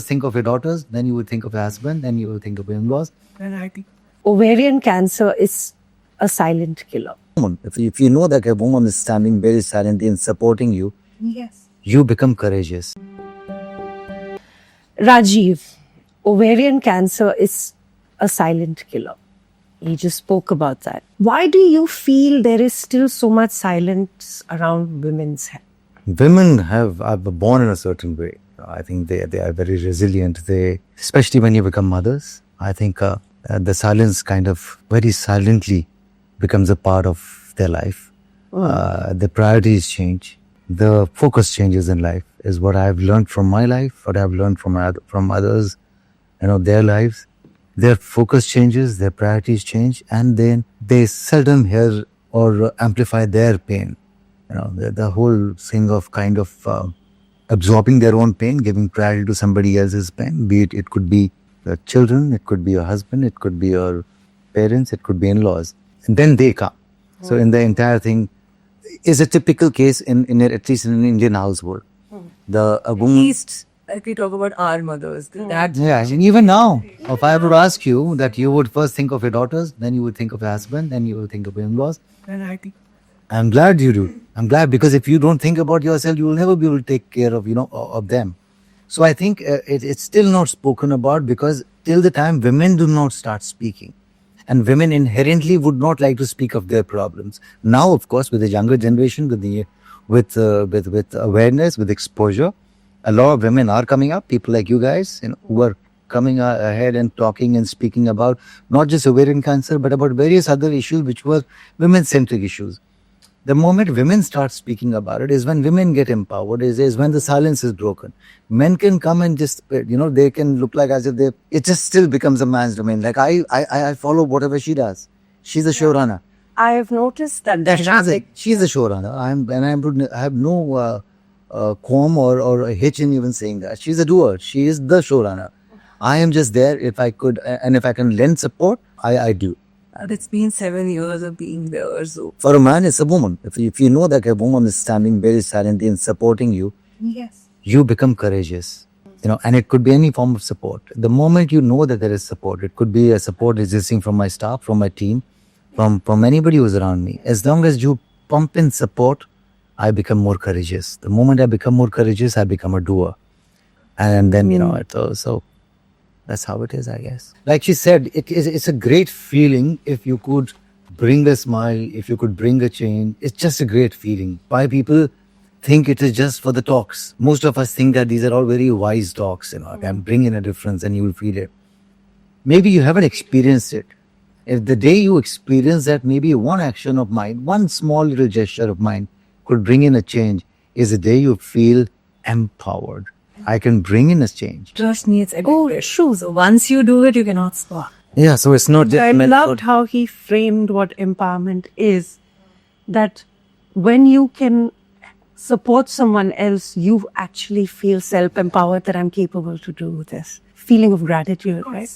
first think of your daughters, then you would think of your husband, then you would think of your in-laws. Ovarian cancer is a silent killer. If you know that a woman is standing very silently and supporting you, Yes. you become courageous. Rajeev, ovarian cancer is a silent killer. He just spoke about that. Why do you feel there is still so much silence around women's health? Women are born in a certain way. I think they are very resilient. Especially when you become mothers, I think the silence kind of very silently becomes a part of their life. The priorities change. The focus changes in life is what I've learned from my life, what I've learned from others, their lives. Their focus changes, their priorities change, and then they seldom hear or amplify their pain. The whole thing of kind of absorbing their own pain, giving priority to somebody else's pain, be it could be your children, it could be your husband, it could be your parents, it could be in-laws. And then they come. So in the entire thing is a typical case at least in an Indian household. A woman, Like we talk about our mothers, yeah, and even now, if I would ask you that you would first think of your daughters, then you would think of your husband, then you would think of your in-laws. I'm glad you do. I'm glad, because if you don't think about yourself, you will never be able to take care of of them. So I think it's still not spoken about, because till the time women do not start speaking, and women inherently would not like to speak of their problems. Now, of course, with the younger generation, with awareness, with exposure, a lot of women are coming up. People like you guys, who are coming ahead and talking and speaking about not just ovarian cancer, but about various other issues which were women-centric issues. The moment women start speaking about it is when women get empowered, is when the silence is broken. Men can come and just, they can look like as if it just still becomes a man's domain. Like I follow whatever she does. She's a showrunner. I have noticed that She's a showrunner. I have no qualm or a hitch in even saying that. She's a doer. She is the showrunner. I am just there if I could, and if I can lend support, I do. It's been 7 years of being there. So For a man, it's a woman. If you know that a woman is standing very silently and supporting you, yes, you become courageous. And it could be any form of support. The moment you know that there is support, it could be a support existing from my staff, from my team, from anybody who's around me. As long as you pump in support, I become more courageous. The moment I become more courageous, I become a doer. And then, so that's how it is, I guess. Like she said, it's a great feeling if you could bring a smile, if you could bring a change. It's just a great feeling. Why people think it is just for the talks. Most of us think that these are all very wise talks, I can bring in a difference and you will feel it. Maybe you haven't experienced it. If the day you experience that, maybe one action of mine, one small little gesture of mine could bring in a change, is the day you feel empowered. I can bring in a change. trust needs everywhere. So once you do it, you cannot stop. Yeah, so it's not just I loved how he framed what empowerment is. That when you can support someone else, you actually feel self-empowered that I'm capable to do this. Feeling of gratitude, right?